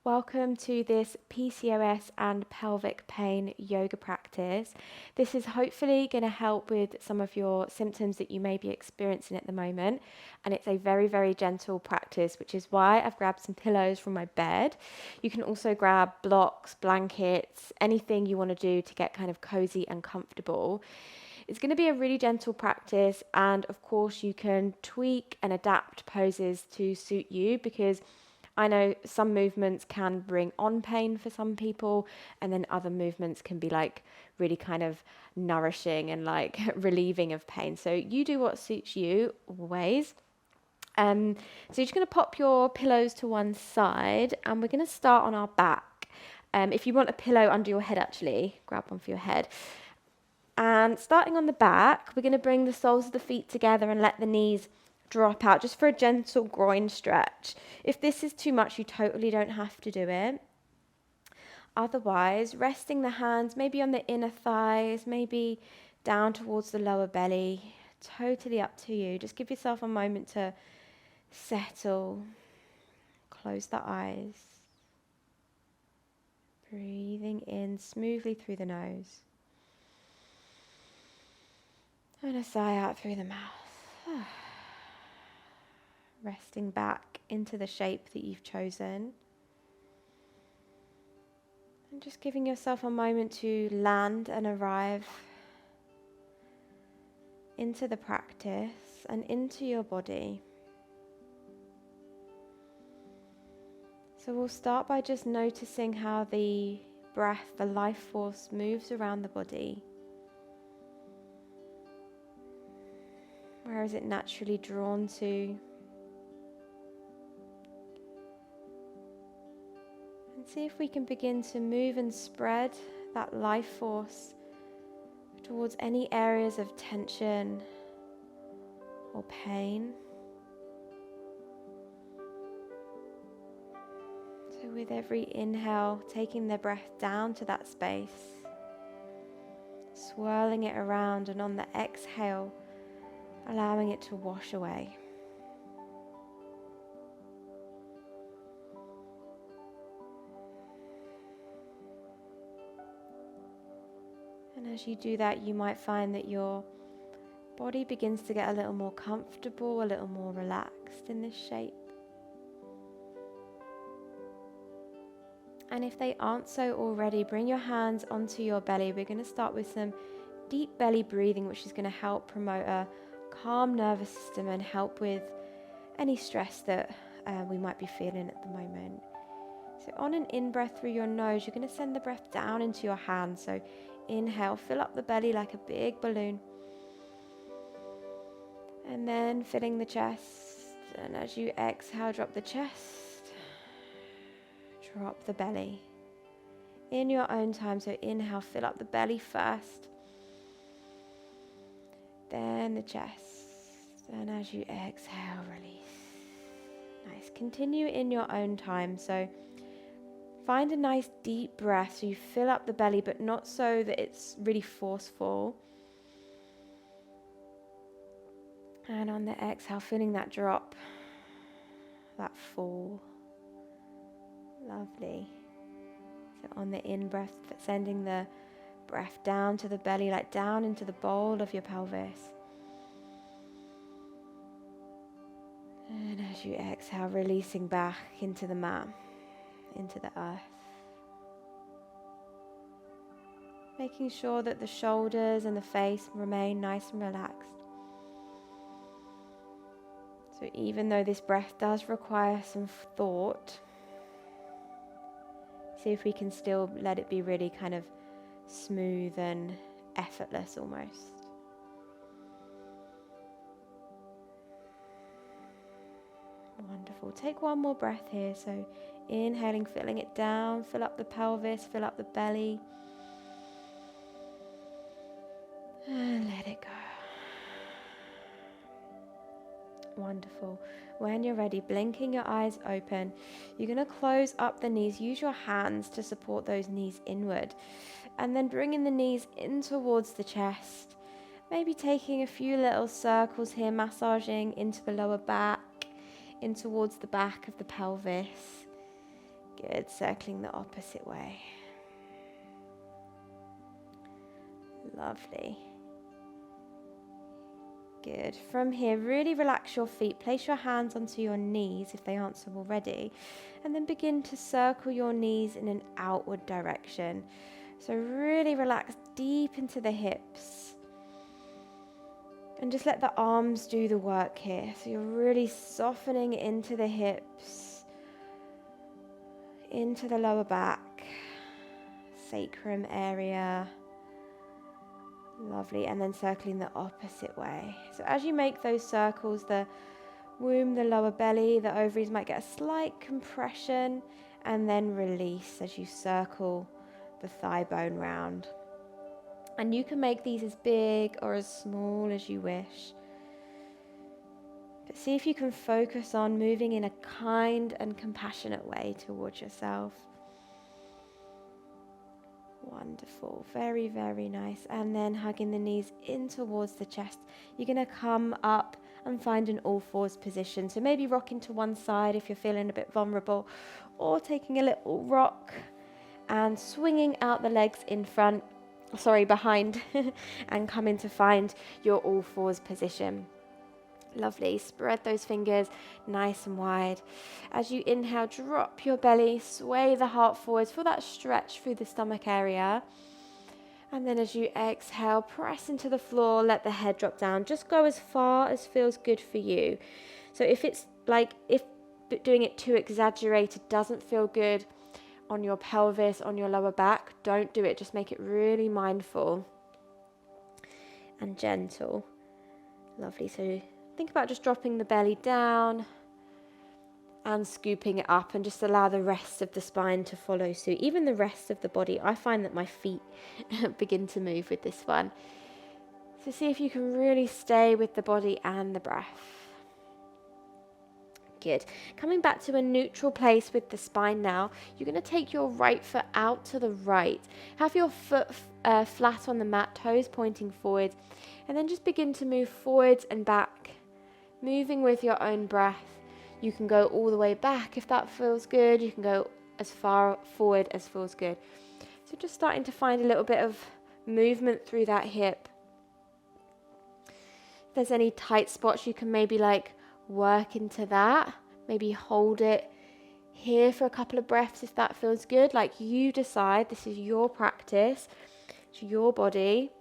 Welcome to this PCOS and pelvic pain yoga practice. This is hopefully going to help with some of your symptoms that you may be experiencing at the moment. And it's a very, very gentle practice, which is why I've grabbed some pillows from my bed. You can also grab blocks, blankets, anything you want to do to get kind of cozy and comfortable. It's going to be a really gentle practice, and of course you can tweak and adapt poses to suit you, because I know some movements can bring on pain for some people, and then other movements can be like really kind of nourishing and like relieving of pain. So you do what suits you always. So you're just going to pop your pillows to one side, and we're going to start on our back. If you want a pillow under your head, actually, grab one for your head. And starting on the back, we're going to bring the soles of the feet together and let the knees drop out just for a gentle groin stretch. If this is too much, you totally don't have to do it. Otherwise, resting the hands maybe on the inner thighs, maybe down towards the lower belly. Totally up to you. Just give yourself a moment to settle. Close the eyes. Breathing in smoothly through the nose. And a sigh out through the mouth. Resting back into the shape that you've chosen. And just giving yourself a moment to land and arrive into the practice and into your body. So we'll start by just noticing how the breath, the life force, moves around the body. Where is it naturally drawn to? And see if we can begin to move and spread that life force towards any areas of tension or pain. So with every inhale, taking the breath down to that space, swirling it around, and on the exhale, allowing it to wash away. And as you do that, you might find that your body begins to get a little more comfortable, a little more relaxed in this shape. And if they aren't so already, bring your hands onto your belly. We're going to start with some deep belly breathing, which is going to help promote a calm nervous system and help with any stress that we might be feeling at the moment. So on an in-breath through your nose, you're going to send the breath down into your hands. So inhale, fill up the belly like a big balloon. And then filling the chest. And as you exhale, drop the chest. Drop the belly. In your own time, so inhale, fill up the belly first. Then the chest. And as you exhale, release. Nice. Continue in your own time. So find a nice deep breath so you fill up the belly, but not so that it's really forceful. And on the exhale, feeling that drop, that fall. Lovely. So on the in-breath, sending the breath down to the belly, like down into the bowl of your pelvis. And as you exhale, releasing back into the mat, into the earth. Making sure that the shoulders and the face remain nice and relaxed. So even though this breath does require some thought, see if we can still let it be really kind of smooth and effortless almost. Wonderful. Take one more breath here. So inhaling, filling it down, fill up the pelvis, fill up the belly. And let it go. Wonderful. When you're ready, blinking your eyes open, you're going to close up the knees. Use your hands to support those knees inward. And then bringing the knees in towards the chest. Maybe taking a few little circles here, massaging into the lower back, in towards the back of the pelvis. Good, circling the opposite way. Lovely. Good. From here, really relax your feet. Place your hands onto your knees if they aren't so already. And then begin to circle your knees in an outward direction. So really relax deep into the hips. And just let the arms do the work here. So you're really softening into the hips, into the lower back, sacrum area. Lovely, and then circling the opposite way. So as you make those circles, the womb, the lower belly, the ovaries might get a slight compression and then release as you circle the thigh bone round. And you can make these as big or as small as you wish. But see if you can focus on moving in a kind and compassionate way towards yourself. Wonderful, very, very nice. And then hugging the knees in towards the chest. You're going to come up and find an all fours position. So maybe rocking to one side if you're feeling a bit vulnerable, or taking a little rock and swinging out the legs behind and coming to find your all fours position. Lovely. Spread those fingers nice and wide. As you inhale, drop your belly, sway the heart forwards. Feel that stretch through the stomach area. And then as you exhale, press into the floor, let the head drop down. Just go as far as feels good for you. So if doing it too exaggerated doesn't feel good on your pelvis, on your lower back, don't do it. Just make it really mindful and gentle. Lovely. So think about just dropping the belly down and scooping it up, and just allow the rest of the spine to follow suit. Even the rest of the body. I find that my feet begin to move with this one. So see if you can really stay with the body and the breath. Good. Coming back to a neutral place with the spine now, you're going to take your right foot out to the right. Have your foot flat on the mat, toes pointing forward, and then just begin to move forwards and back, moving with your own breath. You can go all the way back if that feels good. You can go as far forward as feels good. So just starting to find a little bit of movement through that hip. If there's any tight spots, you can maybe work into that. Maybe hold it here for a couple of breaths if that feels good. You decide. This is your practice. It's your body.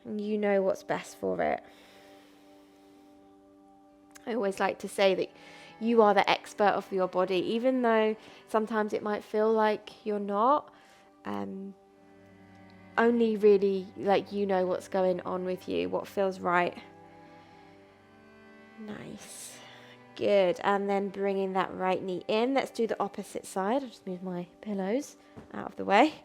And you know what's best for it. I always like to say that you are the expert of your body, even though sometimes it might feel like you're not. Only really you know what's going on with you, what feels right. Nice. Good. And then bringing that right knee in. Let's do the opposite side. I'll just move my pillows out of the way.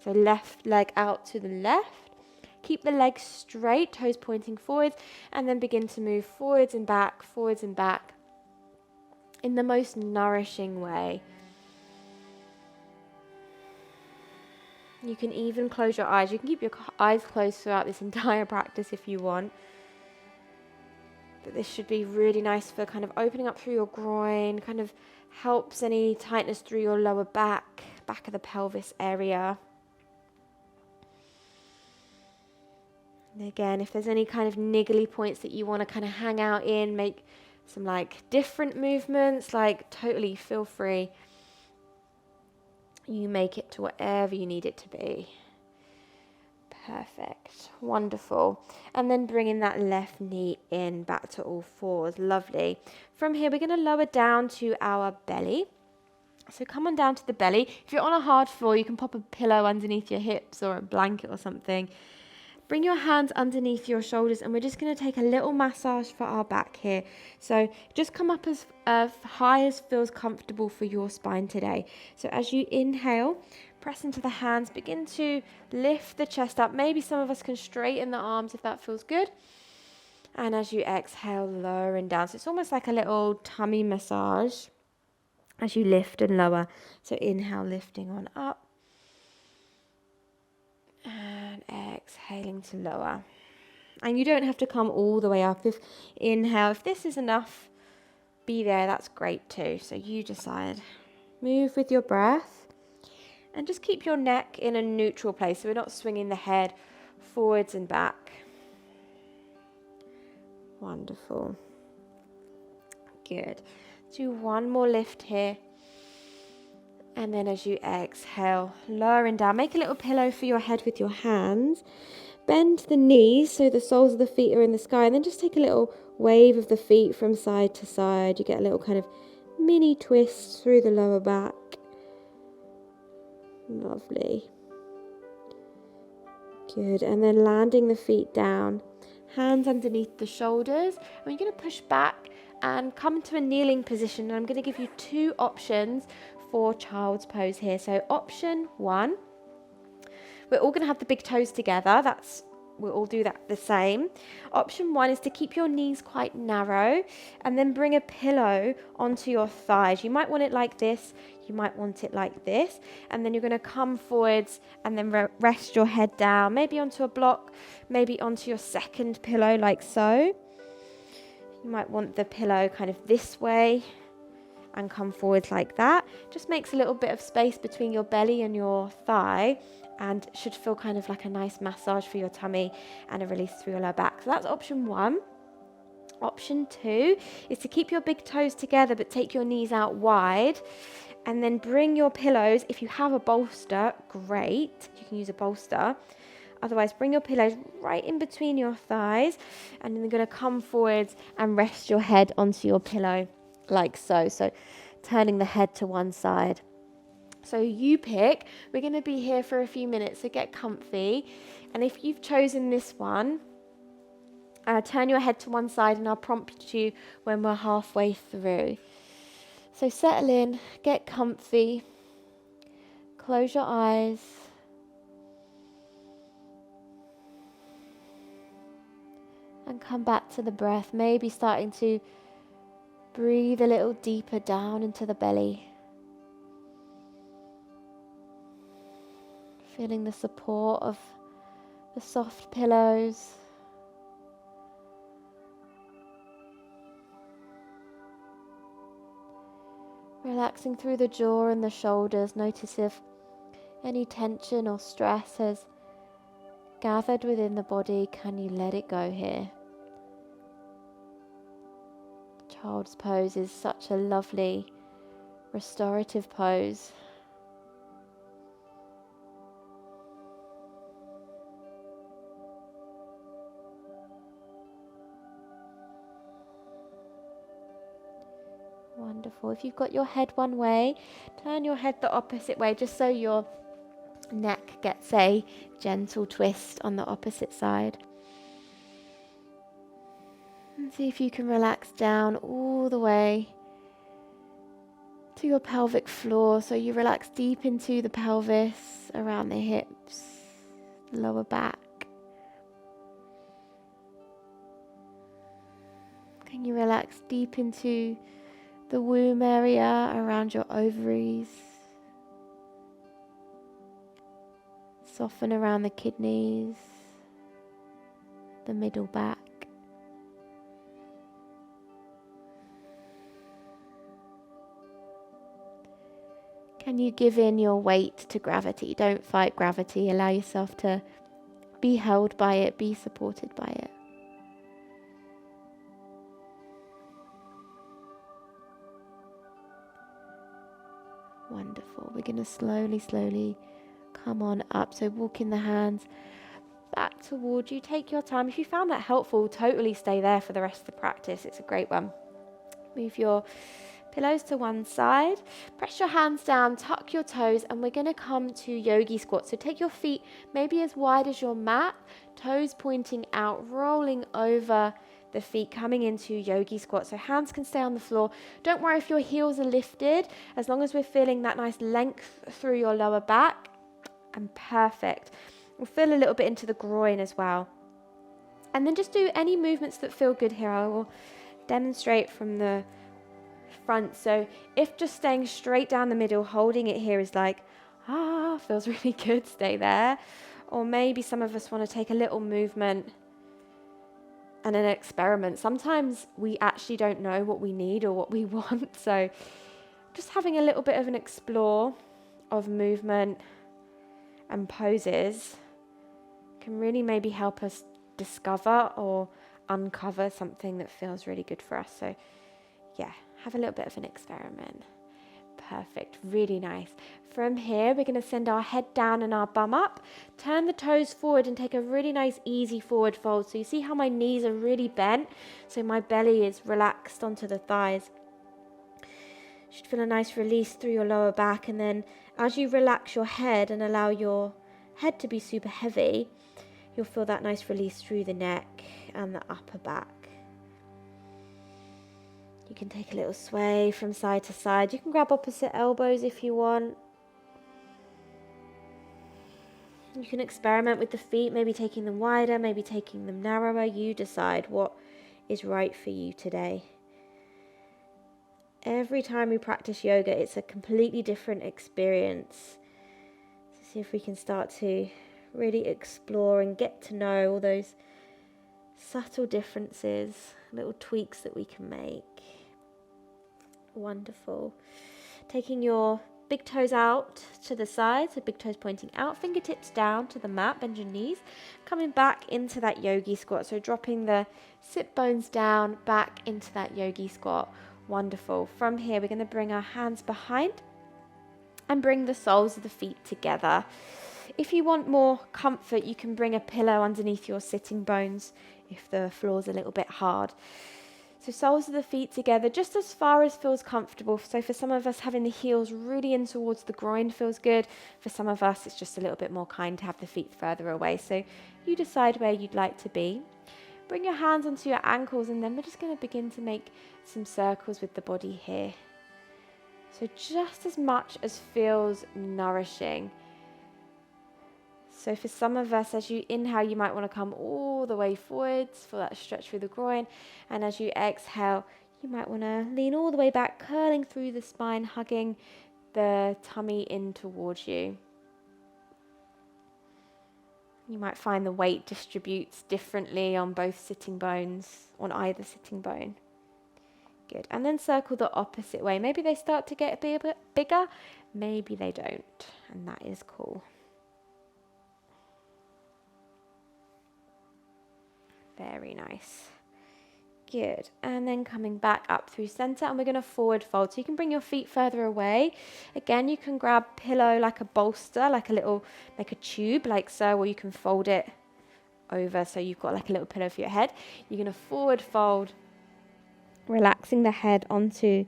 So left leg out to the left. Keep the legs straight, toes pointing forwards, and then begin to move forwards and back in the most nourishing way. You can even close your eyes. You can keep your eyes closed throughout this entire practice if you want. But this should be really nice for kind of opening up through your groin, kind of helps any tightness through your lower back of the pelvis area. And again, if there's any kind of niggly points that you want to kind of hang out in, make some different movements, totally feel free. You make it to whatever you need it to be. Perfect. Wonderful. And then bringing that left knee in back to all fours. Lovely. From here, we're going to lower down to our belly. So come on down to the belly. If you're on a hard floor, you can pop a pillow underneath your hips or a blanket or something. Bring your hands underneath your shoulders, and we're just going to take a little massage for our back here. So just come up as high as feels comfortable for your spine today. So as you inhale, press into the hands, begin to lift the chest up. Maybe some of us can straighten the arms if that feels good. And as you exhale, lowering down. So it's almost like a little tummy massage as you lift and lower. So inhale, lifting on up. And exhaling to lower. And you don't have to come all the way up. If this is enough, be there, that's great too. So you decide. Move with your breath. And just keep your neck in a neutral place, so we're not swinging the head forwards and back. Wonderful. Good. Do one more lift here. And then as you exhale, lowering down, make a little pillow for your head with your hands. Bend the knees so the soles of the feet are in the sky, and then just take a little wave of the feet from side to side. You get a little kind of mini twist through the lower back. Lovely. Good. And then landing the feet down, hands underneath the shoulders. And you're going to push back and come to a kneeling position. And I'm going to give you 2 options for child's pose here. So option 1, we're all going to have the big toes together. We'll all do that the same. Option 1 is to keep your knees quite narrow and then bring a pillow onto your thighs. You might want it like this, you might want it like this, and then you're going to come forwards and then rest your head down, maybe onto a block, maybe onto your second pillow like so. You might want the pillow kind of this way and come forwards like that. Just makes a little bit of space between your belly and your thigh, and should feel kind of like a nice massage for your tummy and a release through your lower back. So that's option 1. Option 2 is to keep your big toes together but take your knees out wide, and then bring your pillows, if you have a bolster, great, you can use a bolster. Otherwise, bring your pillows right in between your thighs, and then you're going to come forwards and rest your head onto your pillow like so. So turning the head to one side. So you pick. We're going to be here for a few minutes, so get comfy. And if you've chosen this one, turn your head to one side and I'll prompt you when we're halfway through. So settle in, get comfy, close your eyes. And come back to the breath, maybe starting to breathe a little deeper down into the belly. Feeling the support of the soft pillows. Relaxing through the jaw and the shoulders. Notice if any tension or stress has gathered within the body. Can you let it go here? Child's pose is such a lovely restorative pose. Wonderful. If you've got your head one way, turn your head the opposite way, just so your neck gets a gentle twist on the opposite side. And see if you can relax down all the way to your pelvic floor. So you relax deep into the pelvis, around the hips, lower back. Can you relax deep into the womb area, around your ovaries? Soften around the kidneys, the middle back. Can you give in your weight to gravity? Don't fight gravity. Allow yourself to be held by it, be supported by it. Wonderful. We're going to slowly come on up. So walking the hands back towards you. Take your time. If you found that helpful, totally stay there for the rest of the practice. It's a great one. Move your pillows to one side. Press your hands down, tuck your toes, and we're going to come to yogi squat. So take your feet maybe as wide as your mat, toes pointing out, rolling over the feet, coming into yogi squat. So hands can stay on the floor. Don't worry if your heels are lifted, as long as we're feeling that nice length through your lower back. And perfect. We'll feel a little bit into the groin as well. And then just do any movements that feel good here. I will demonstrate from the front. So if just staying straight down the middle, holding it here is like, feels really good, stay there. Or maybe some of us want to take a little movement and an experiment. Sometimes we actually don't know what we need or what we want. So just having a little bit of an explore of movement and poses can really maybe help us discover or uncover something that feels really good for us. So yeah, have a little bit of an experiment. Perfect, really nice. From here, we're going to send our head down and our bum up. Turn the toes forward and take a really nice easy forward fold. So you see how my knees are really bent, so my belly is relaxed onto the thighs. You should feel a nice release through your lower back, and then as you relax your head and allow your head to be super heavy, you'll feel that nice release through the neck and the upper back. You can take a little sway from side to side. You can grab opposite elbows if you want. You can experiment with the feet, maybe taking them wider, maybe taking them narrower. You decide what is right for you today. Every time we practice yoga, it's a completely different experience. So see if we can start to really explore and get to know all those subtle differences, little tweaks that we can make. Wonderful. Taking your big toes out to the side, so big toes pointing out, fingertips down to the mat, bend your knees, coming back into that yogi squat. So dropping the sit bones down, back into that yogi squat. Wonderful. From here, we're going to bring our hands behind and bring the soles of the feet together. If you want more comfort, you can bring a pillow underneath your sitting bones if the floor's a little bit hard. So soles of the feet together, just as far as feels comfortable. So for some of us, having the heels really in towards the groin feels good. For some of us, it's just a little bit more kind to have the feet further away. So you decide where you'd like to be. Bring your hands onto your ankles, and then we're just going to begin to make some circles with the body here. So just as much as feels nourishing. So for some of us, as you inhale, you might want to come all the way forwards, feel that stretch through the groin. And as you exhale, you might want to lean all the way back, curling through the spine, hugging the tummy in towards you. You might find the weight distributes differently on both sitting bones, on either sitting bone. Good. And then circle the opposite way. Maybe they start to get a bit bigger, maybe they don't, and that is cool. Very nice. Good. And then coming back up through center, and we're going to forward fold. So you can bring your feet further away. Again, you can grab pillow like a bolster, like a tube, like so, or you can fold it over so you've got like a little pillow for your head. You're going to forward fold, relaxing the head onto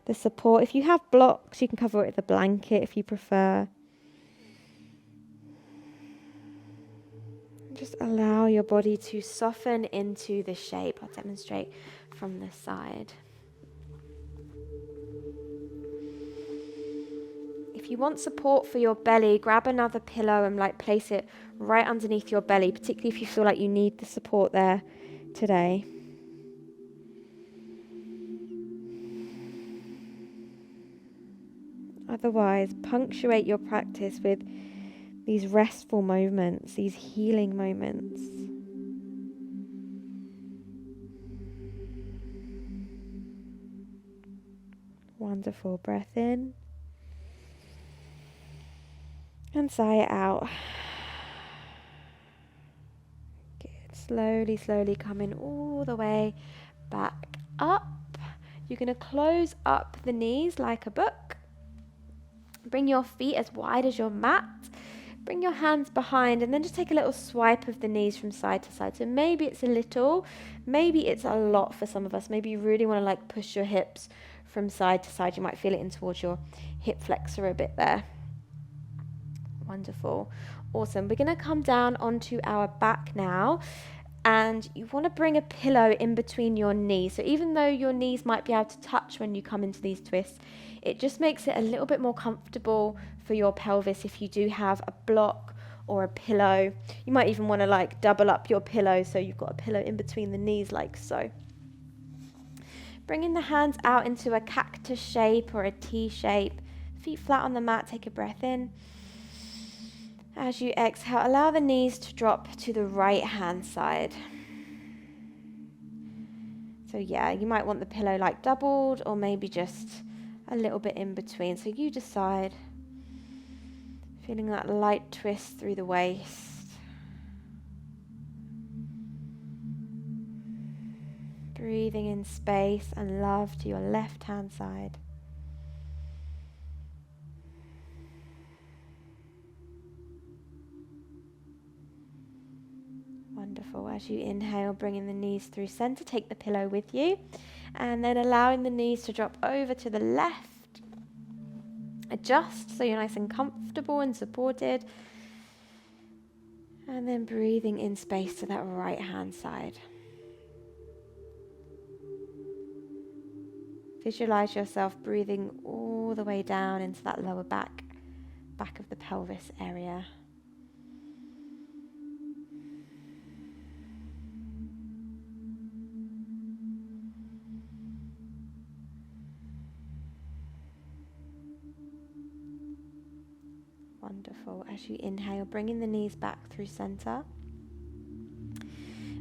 the support. If you have blocks, you can cover it with a blanket if you prefer. Just allow your body to soften into the shape. I'll demonstrate from this side. If you want support for your belly, grab another pillow and place it right underneath your belly, particularly if you feel like you need the support there today. Otherwise, punctuate your practice with these restful moments, these healing moments. Wonderful. Breath in. And sigh it out. Good. Slowly, slowly coming all the way back up. You're going to close up the knees like a book. Bring your feet as wide as your mat. Bring your hands behind, and then just take a little swipe of the knees from side to side. So maybe it's a little, maybe it's a lot for some of us. Maybe you really want to push your hips from side to side. You might feel it in towards your hip flexor a bit there. Wonderful. Awesome. We're going to come down onto our back now, and you want to bring a pillow in between your knees. So even though your knees might be able to touch when you come into these twists, it just makes it a little bit more comfortable for your pelvis if you do have a block or a pillow. You might even want to double up your pillow so you've got a pillow in between the knees like so. Bringing the hands out into a cactus shape or a T shape. Feet flat on the mat, take a breath in. As you exhale, allow the knees to drop to the right hand side. So yeah, you might want the pillow doubled, or maybe just a little bit in between. So you decide. Feeling that light twist through the waist. Breathing in space and love to your left hand side. Wonderful. As you inhale, bringing the knees through center, take the pillow with you, and then allowing the knees to drop over to the left. Adjust so you're nice and comfortable and supported. And then breathing in space to that right hand side. Visualize yourself breathing all the way down into that lower back of the pelvis area. Wonderful. As you inhale, bringing the knees back through center.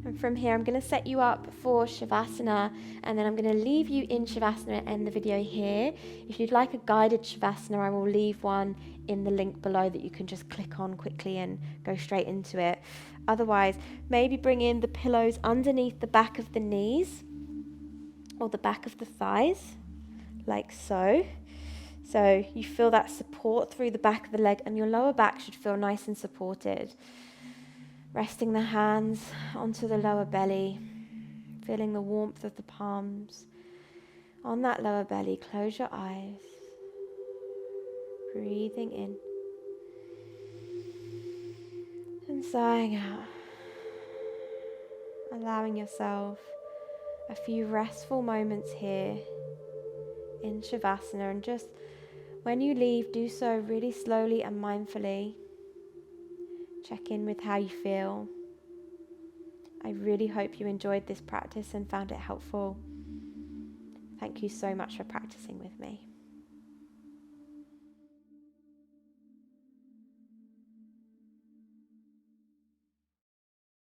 And from here, I'm going to set you up for Shavasana, and then I'm going to leave you in Shavasana and end the video here. If you'd like a guided Shavasana, I will leave one in the link below that you can just click on quickly and go straight into it. Otherwise, maybe bring in the pillows underneath the back of the knees or the back of the thighs, like so. So you feel that support through the back of the leg, and your lower back should feel nice and supported. Resting the hands onto the lower belly, feeling the warmth of the palms on that lower belly. Close your eyes, breathing in and sighing out, allowing yourself a few restful moments here in Shavasana, and just when you leave, do so really slowly and mindfully. Check in with how you feel. I really hope you enjoyed this practice and found it helpful. Thank you so much for practicing with me.